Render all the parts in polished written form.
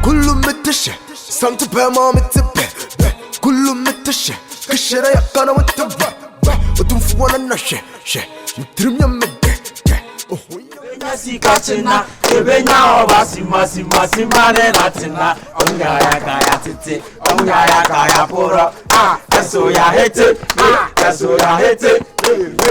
كله متشة سانت بما متبه كله متشة كشرة يقنا متبه وتنفوانا نشة مترم يمده Nyasi kachina, ebenya obasi masi mane natina. Onyaya kaya tete, onyaya kaya poro. Eso ya hete, eso ya hete.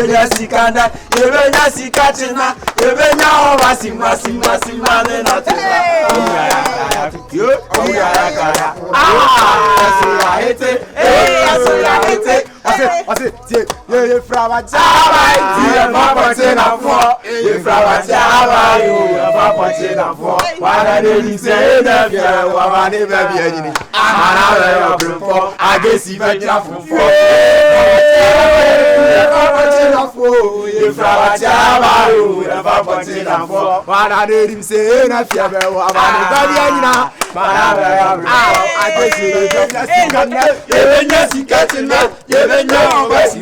Nyasi kana, ebenya kachina, ebenya obasi masi mane natina. Onyaya kaya tete, onyaya kaya. Eso ya hete, eso ya hete. Ase, ye fraba Java, ye papa tena fo, ye fraba Java, ye papa tena fo. Wana de say na bia, wa ne ba bia ni. Amara ba brofo, agesi ba jafo. Ye papa tena fo, ye fraba Java, ye papa tena fo. Wana de say na bia, wa ne ba bia ni na. Amara ba brofo, agesi ba jafo. Ye nyasi katina, ye benya masi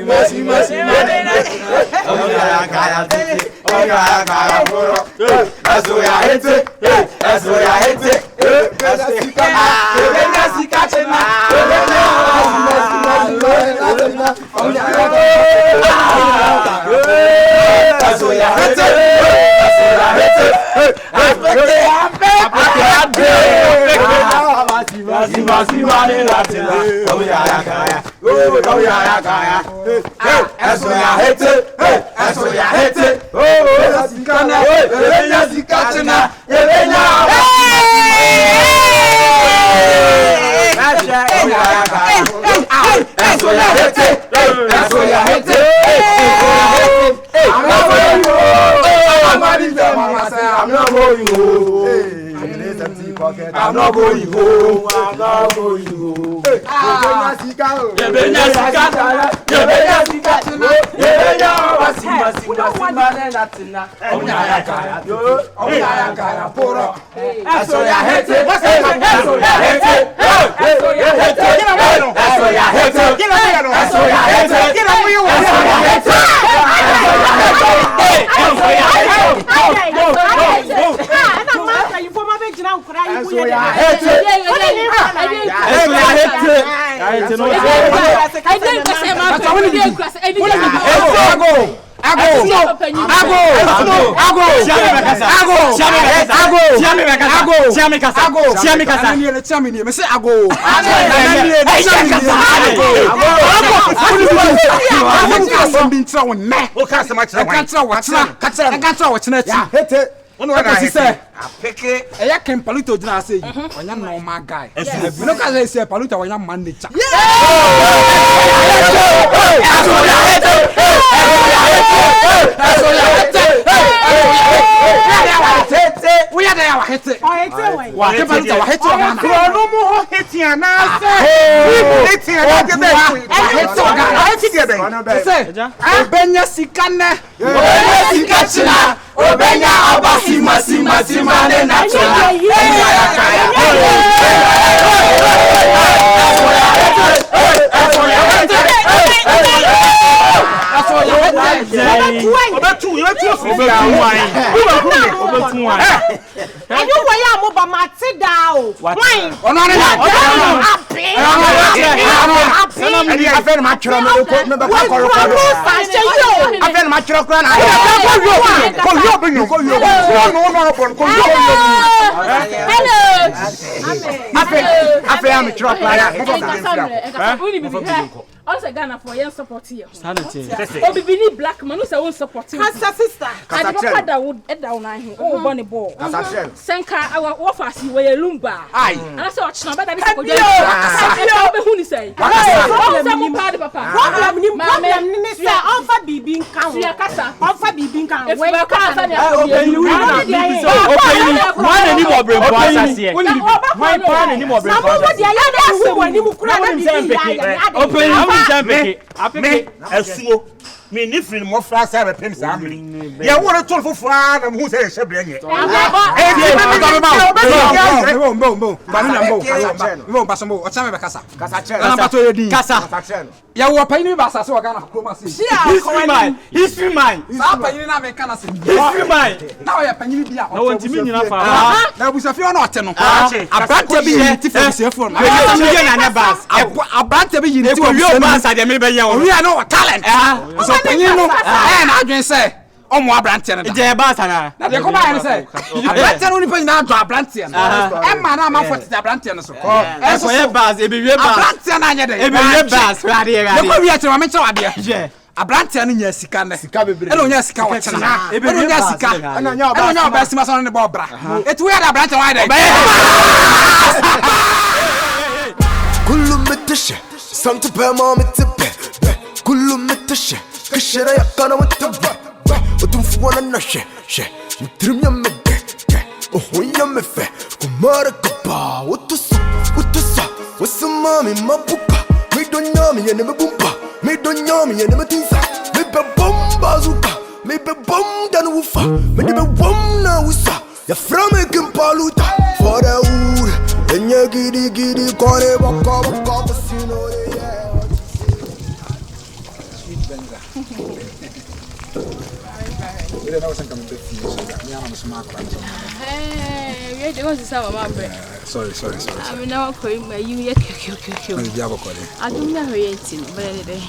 Oya kaya tete, oya kaya poro. Eso ya hete, eso ya hete. Ebenya sikachena, ebenya eso ya hete, eso ya hete. Masi mane latina. Oya kaya, oya kaya. Eso ya hete, eso ya hete. Oh, sikana, ebenya sikachena, ebenya. Eso ya hete, eso ya hete. I'm not going home. I'm not going home. I'm not going home. I can Paluto Jana say, when you're no my guy. You look at this, Paluta, when you're manager. We are there, hit it. What hit no more hitting and Benya Sikana, Sikachina, Obenya Abasi Masi Mane Natura. Also Ghana for young support here. Obi bini black man who say won support him. Cancer sister. I the papa that would down on him. Oh bunny ball. Senka our offers you were lumba. Aye. And I saw chamba that is go dey. I be who ni say. Problem ni say onfa bibi nkan. Sia kasa. Onfa bibi nkan. We kasa na. One ni mo brain for asase. One pan ni mo brain for asase. Na mo dey say wani mu kura na bibi ya. Me esuo me ni free mo fra sa be pem sa me ye wo to fofo na mo say she bre nye Mbo. Mbo basombo. Ochame be kasa. Ana bato yedi. Kasa. Ya wo panyin ba asase wa Ghana kroma se. History man. Sa panyin na me kana se. History man. Na o ya panyin bia. Na won timi nyina fa. Na busafi ono ote no. Abrante bi yiti fa sefo no. Ye na ne bas. Abrante bi yiti wa wi bas ade me be ye wo. Wi na o talent. So panyin no na adwen se omo abrante no. Je bas na. Na de ko ba yen se. Abrante no ni panyin na do abrante no. E ma na ma foti abrante no so. E so ye bas, e be wi bas. Abrante na anye de. E be wi bas, ade. De ko wi atema me che wade. Je. Abrante no nya sika ne. Sika bebre. E no nya sika wo chena. E be nya sika. E no nya ba sima so ne bo bra. Etu we da abrante wade. كله متشة سمت بما متبه كله متشة كشرة يقنا متبه وتنفوانا نشة شة مترم يمده وهو يمفه كمارك با وتصا وسمامي ما بوكا ميدون يامي ينمي بومبا ميدون يامي ينمي تنسا ميبا بومبا زوكا ميبا بوم دانوفا ميبا بوم ناوسا يا فرامي كمبالوتا فورا ور Enya gidi kore baka basino yeah. Sweet benza. We don't know something to feel so that me am smart man. Hey, you want to say mama bre. Sorry. I mean now ko you ye kyo. Me dia bokole. Adum na hoye tin, but dey.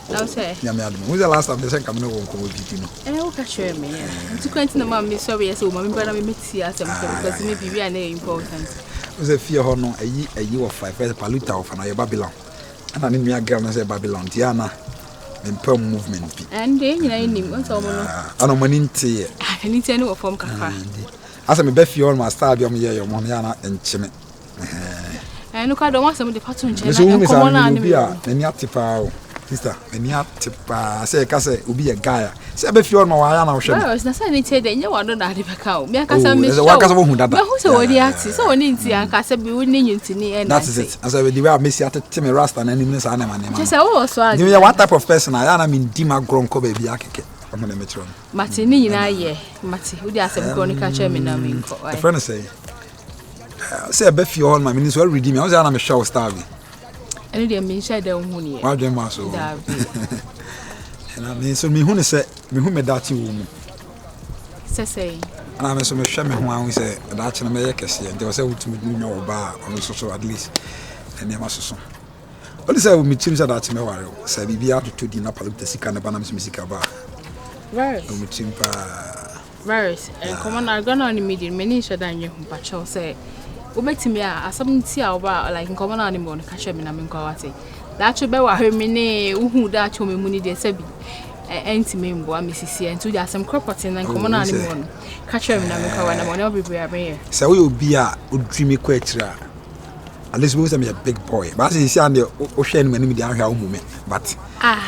Now say. Nyame adum. Who's the last time they say come no won ko bibi no. O ka share me. Nti kwenti na mama me sorry say o mama bra na me meti asem because me bibi na important. Who's a fear no ayi of 5 paluta of na Babylon. Ana ni me girl na say Babylon Diana. Impel movement bi. And dey nyina nim on so mo no. Ana mani ntie. Ani tie no form kaka. Asa me be fear on my star bi o me ye mo na enchime. No ka do wasem de patu nche na enkomo na ni bi a atipa o. Sister, me atipa say ka say obi ye guy. Say be fear on my wa na wo hwe. Well, na say ni tie de nya wado na de beka o. Me aka say me. Wa ka say wo hu dada. Me hu say wo di ati. So oni nti aka say bi woni nyuntini e na. That is it. As I the way I miss atete me rasta na nim sa na ma. Just say wo so ag. You one type of person I na me di ma gron ko ba bi akeke. I'm na me tro. Mati ni nyina ye. Mati, wo di asem ko ni ka che me na me nko. The friend say be fear on my means well redeem. I was na me show star bi. Any dey me share dem hu ni. Wa dwen ma so. Na me so me hu ne say me hu me dati wo mu. Say. And I'm so me hwe me hu an say dati na me ye kese. They say utumi nyo ba on so at least. And e ma so. Only say me chim say dati me ware. Say bibia to di na palu sika na ba na me sika ba. Right. Me chim pa. Right. And come on, I go on the media. Many should dan you pa cho say. Obetimi a asam ti a oba like come on ani mo no ka hwe me na me nkwa wate. Da cho be wa hwe me ne uhu da cho me mu ni de sabi. Entime mbo amesisi entu di asam property na come on ani mo no. Ka hwe me na me nkwa wa na mo ne obebre abe. Say we obi a odwimi kwa atira. At least we say me a big boy. But say see and o hwe ni mani me di ahwa wo mu me. But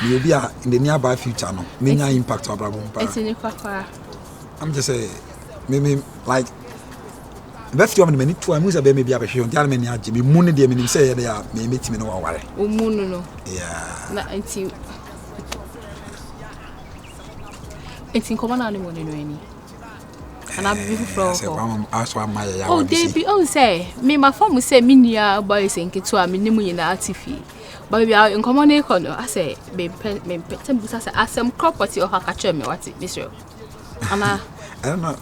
me obi a in the nearby future no me nya impact obrabo mpa. Etini kwakwa. I'm just say me like best you am many two I must be maybe a hwe on tell me ni age me mu ne de me say ya me metimi no waware. O mu no. Yeah. Na enti come on ani mo ne no ani. Ana bi fufro ko. Aso amaye ya. Oh, they be on say me my form say me nia boy say nketu a me nimu nyina atifi. But we are in common econo. I say me busa say asem property of akache me what Mr. Ana I don't know.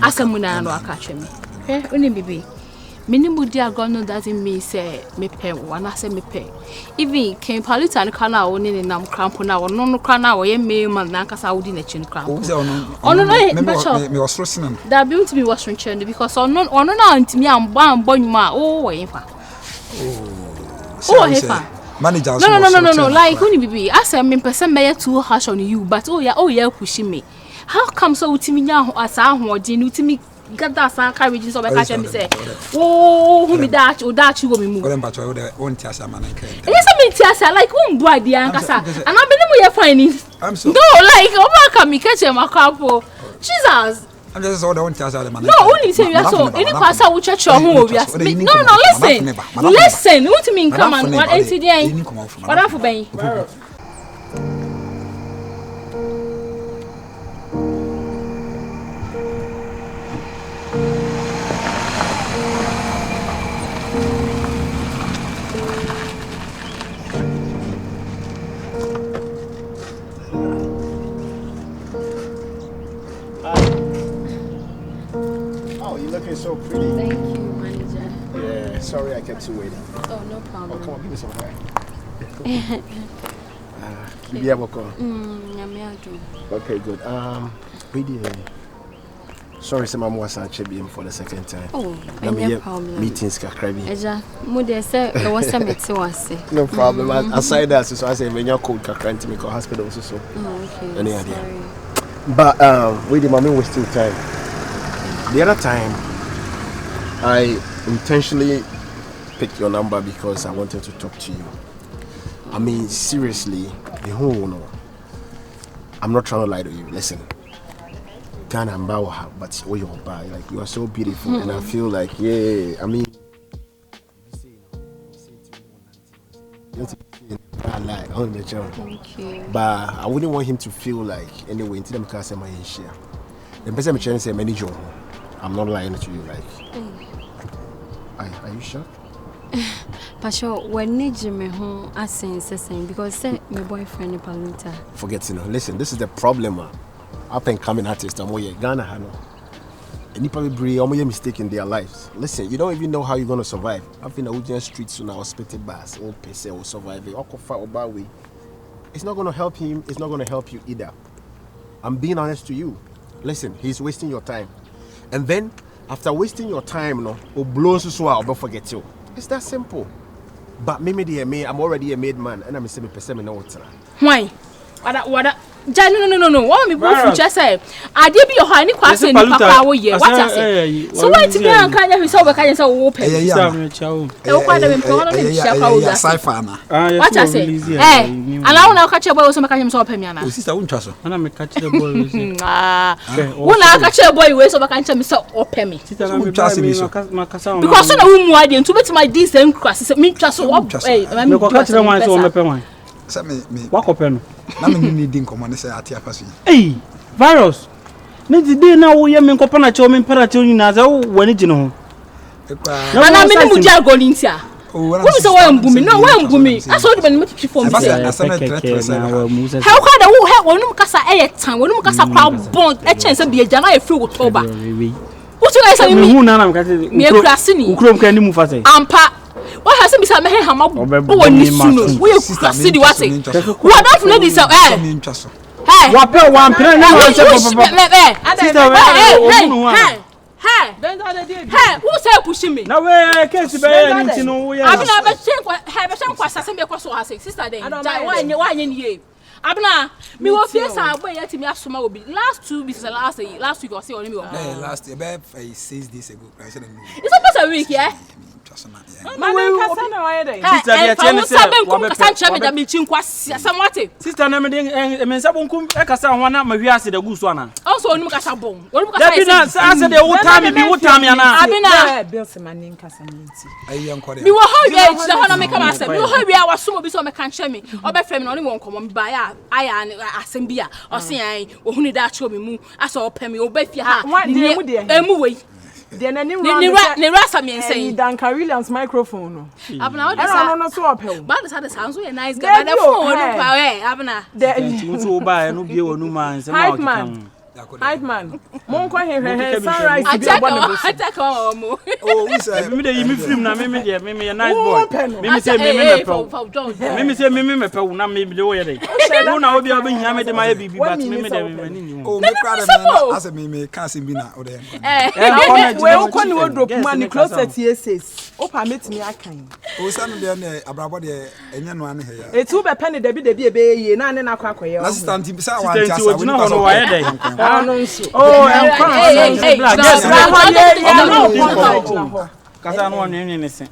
asem na no akache me. Oni bibi. Me nimu dia gono doesn't mean say me pay one say me pay. Even can palita and kana oni ni nam cramp na ono no kana wo ye me man na kasa wodi na chin cramp. Ono no me was listening. That be to be was trend because ono na ntimi amba nyuma o we fa. Oh hefa. Manager no like uni bibi asem me person me too harsh on you but oh yeah pushing me. How come so utimi nya asa ahoodi ni utimi gada san carriage so be ka che me say oh hu mi da o da chi go me mu go dem ba cho de won ti asa man kan yes me ti asa like won bu ade an kasa and I be mu ye fine I'm so no like over ka mi ka che makapo Jesus I'm just so don't tell the man. No, only say you are so. Any pass out church or home we are. No, listen. What mean come on? What NCDA? What have been? Oh, you're looking so pretty. Thank you, manager. Yeah, sorry I kept you waiting. Oh, no problem. Oh, come on, give me some hair. Yeah, welcome. Okay, good. Sorry, some more Sanchebium for the second time. Oh, no problem. Meetings Kakrabi. Eja, Mude said there was some say. No problem. Aside that, so I say when you're cold Kakran me hospital also. So. Oh, okay. Any idea? But with the mommy wasting time. The other time, I intentionally picked your number because I wanted to talk to you. I mean, seriously, I'm not trying to lie to you. Listen, Ghana and Bawa, but you're like you are so beautiful, and I feel like, yeah, I mean, Thank you. but I wouldn't want him to feel like anyway until I'm casting my share. The person I'm trying to say, manager, I'm not lying to you. Like, are you sure? Pastor, when need me home, I say because my boyfriend Paluta. Forget listen, this is the problem. Up and coming artists, I'm Ghana, and you probably bring a mistake in their lives. Listen, you don't even know how you're gonna survive. I've been out in the streets now, spitting bars, all PC will survive. It's not gonna help him. It's not gonna help you either. I'm being honest to you. Listen, he's wasting your time, and then after wasting your time, blows so I'll forget you. It's that simple. But me, I'm already a made man, and I'm a semi-percent water. Why? What? No. What me go future say? I did be your honey question in Papa. What I say? So why to me and can you say we can say open? What I say? And I want to catch a boy so can so open me na. Sister won twa so. Na me catch the boy. When I catch a boy we so can tell me so open me. Sister na me twa se so. Because so na wo mu ade ntu betima dis and class me twa so me ko catch the one so me pe wan. Say me wakope no. Na me need din komo ne say ati afaso. Hey, virus. Ne di dey na wo ye me nkopa na che o me mpara che oni na za wo wani gine ho. Ana me mu dia go ntia. Wo so wo mbumi no wo mbumi. Aso de me twi form say. How ka da wo he wonum kasa eye tan wonum kasa kwa bond e chen say bia na e free wo toba. Wo so say me hu na na me ka say. Me krasini. Ukrom kan ni mu fa say. Ampa. What has me say me hama wo ni sunu. Wo ye krasini wa say. Wo da fu na di say Hey, wape wampere na wa say Hey, who say pushing me? Na we case be any tin no we. Abina be shen kwa sase me kwa so ha say sister den. Why nye nie. Abina me wo fie sa boy yet me asoma obi. Last 2 weeks last week or say on me. Last year be 6 days ago. I said it's almost a week, yeah. Man kasa na wa dey. Sister dey tell me say wa be kasa me da me chinkwa samwate. Sister na me dey me nsabo nkum e kasa ho na ma hwi ase da gu so ana. Also onum kasa bon. Onum kasa da bi na ase dey wutami ana. Abina bills man kasa nti. Ayi enkore. Mi wo ho wi e chira ho na me kama asem. Mi wo ho wi a wasom obi so me kan hye me. Obefrem no ne won komo me ba ya aya asem bia. O se an ohuni da cho me mu asa opemi obafia ha. Emu wei. The name ne rasa me nsɛn Duncan Williams microphone no abna what is that no so opel but that sounds so nice guy but the phone no pa eh abna the so ba no bie wonu man se ma okam hype man mon ko he sunrise bi abonable attack mo Oh we say me dey me film na me dey me nice boy me say me say me pe na me dey wo ye dey wo na obi obi hia me dey my bibi but me dey me mani ni oh me crowd me as me can say bi na o dey we ko ni wardrobe man ni closet yes o permit me akan o say no dey na abrabo dey enye no ane he ya etu be pen debi ebe ye na ne na akwa akoye na assistant bi say wan tia sa we no no wa ye dey oh kasa no nene ne se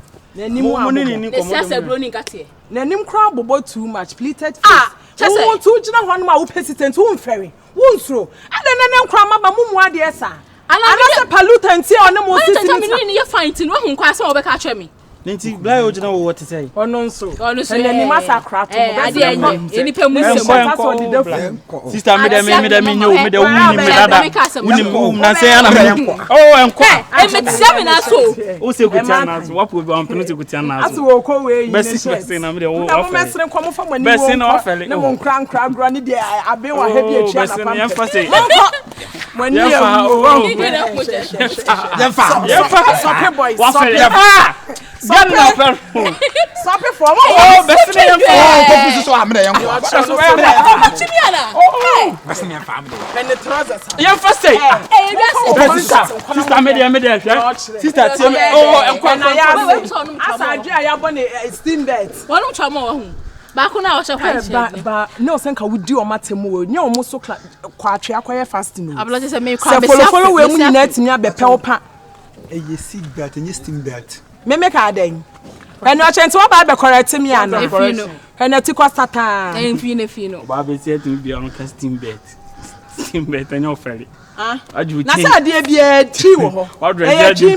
nanim crowd bobo too much pleated face won to gina ho no ma wo president won fere won sro nanem crowd ma ba mumu ade esa ana se pollutant e onem o sisi me ni ye fight no hu kwa se wo be ka twa me Ninti Bly Ojina what to say? Ono nso. And then masa krato. Any pe musu. Sister me dem nyo me de wuni me dada. Wuni mu na say ana me. Oh enko. E me tse na so. O se kutia na so. Wa po be ampeno se kutia na so. Ati wo ko we yi. Besi na me de wo. Na mo mesre nko mo fa mani wo. Besi na ofele. Na mo nkra gro ni de abe wa ha bi echi na pam. Besi na fa say. Mani ya. Yefa. Sope boys. Get now, per. Sope for mo. Oh, besi na Oh, popu so amre yanko. Oh, besi na family. And the trousers. Yefa say. Sister me dey Sister tie me. Oh, enko na ya. Asa adwe ya bo ne steam bed. Wonu chama wa hu. Ba ko na wo che kwan ba no senka wudi o matemu we nya o mo so kwa atwe akoye fasting no. Ablo se me kwa be follow we mu nyina timi abepe wo pa. Eye seat belt and steam belt. Me make her den. And no chance what ba be correct me ana. And ati kwa satan. Enfino. Ba be say to be on steam bed. Steam bed and your friend. Aju na sa de bia tri wo ho. Wadre je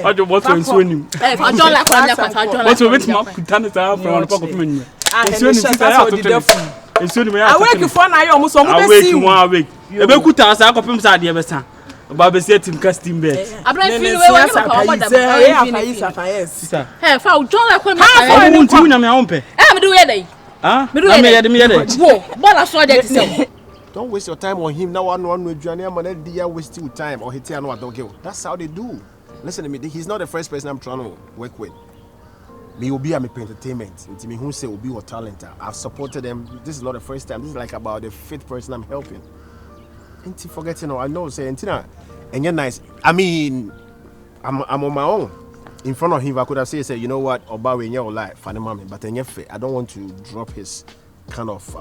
aju boto nsuo nim. Ajon la kwa ajon la. Boto betima kutane ta from on poko nim. Nsuo nim sisa ya to nsuo nim ya. Awake for na yo mo so mo be si. Awake. Ebe kuta sa akopim sa de be sa. Ba be say team casting bed. Abra feel we want to come on that. Sister. Hey, fa John la kwa me. Ha mo ntu na me awompe. Me do ye dey. Ah? Me ye dey. Wo, bola so dey say. Don't waste your time on him. Now one aduane man dey waste your time or hit no adogel. That's how they do. Listen to me. He's not the first person I'm trying to work with. Me will be a me entertainment. It's me who say will be what talent. I've supported them. This is not the first time. This is like about the fifth person I'm helping. Ain't forgetting? I know. Say, and you're nice. I mean, I'm on my own. In front of him, I could have said, you know what, Oba in your life, funny mommy, but then I don't want to drop his kind of,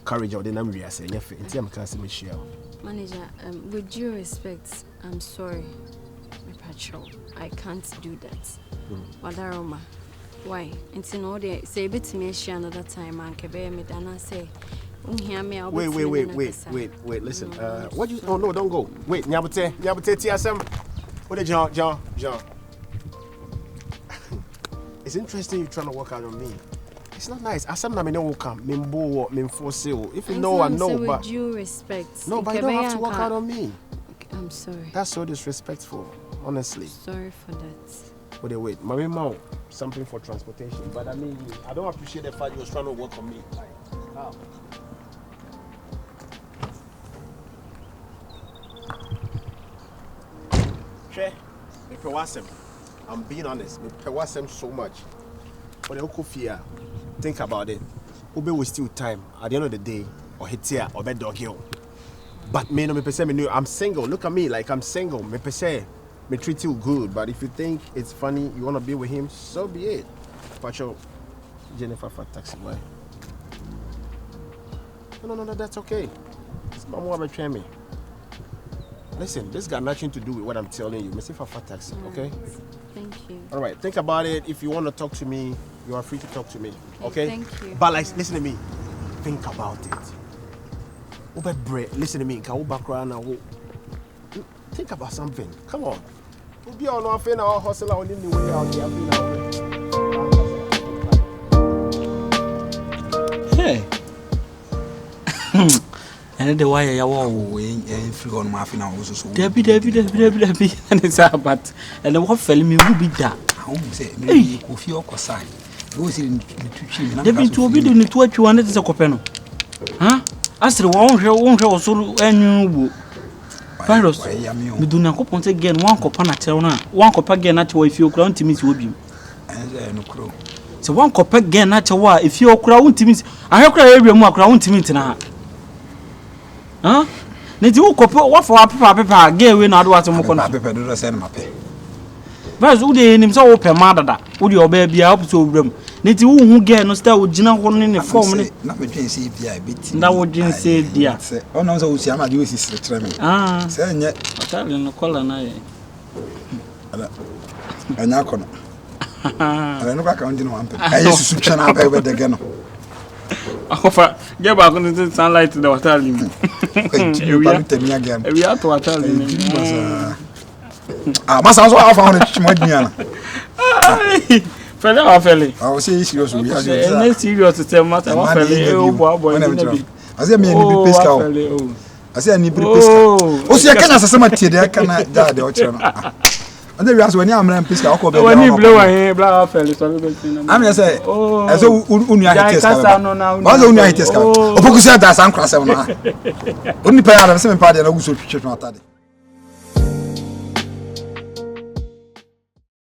courage or the number. I say, Michelle. Manager, with due respect, I'm sorry, my patrol. I can't do that. Wadaroma, why? It's in order. Say, bit me another time, and Kebe me dana say. Wait, listen. What you? Oh no, don't go. Wait, Nyabute, TSM. What did John? It's interesting you trying to work out on me. It's not nice. Asam na me no come. Mimbo, mimfoseo. If you know, I know, but with due respect. No, but you don't have to work out on me. I'm sorry. That's so disrespectful, honestly. Sorry for that. Wait. Marima, something for transportation. But I mean, I don't appreciate the fact you was trying to work on me. Like, how? I'm being honest. So much. But think about it. Ube will steal time at the end of the day, or hit here or bed dog hill. But me no me pese me new. I'm single. Look at me, like I'm single. Me pese me treat you good. But if you think it's funny, you wanna be with him, so be it. Pacho, Jennifer for taxi boy. No, that's okay. It's my mom betray me. Listen, this got nothing to do with what I'm telling you. Mr. Fafa Taxi, okay? Thank you. All right, think about it. If you want to talk to me, you are free to talk to me, okay? Thank you. But like, listen to me. Think about it. Listen to me. Think about something. Come on. We'll be on our fin, our hustle, our new way out there. Hey. And the wire ya wo in free on my final also so. Debbie. And it's but and the what fell me will be that. Home say me go fi okosai. Go see in tuchi. Debbie to be the to what you wanted is a copeno. Huh? Asre won hwe so anyu bu. Virus. Me do na kopon say again one copa na tell na. One copa again na tell if you kura ntimi si obi. No kro. So one copa again na tell if you kura ntimi. Ahekura area mu akura ntimi ntina. Huh? Niti wo kopo wo for papa get we na do what mo kono. Papa do send mape. But wo dey nim say wo pe ma dada. Wo dey oba bia wo so wram. Niti wo hu get no star wo gina ho ne form ne. Na me twen say bia beti. Na wo gin say dia. O na so wo si ama de wo si sire me. Ah. Say nye. Atale no kola na ye. Ala. Anya kono. Ala no ka ka ndi no ampe. Aye susu twa na ba de ge no. Akofa get back on the sunlight the water limit. We are to water limit. Ah, masa so afa ho chimo adua na. Fele wa fele. Ah, o say serious we as you. Na serious to matter wa fele o boy na bi. Ase me ni bi pesca o. Ase ni bi pesca. O say kana sasema tie de kana da de o kire no. Ande wi aso wani amran pesca o ko be. Wani blow wa he bla fele so be tin. Am say eso unu ahi pesca. Ba zo unu ahi pesca. O poku say da san kwasem na. Oni pa ya na se me pa de na guso twetwe atade.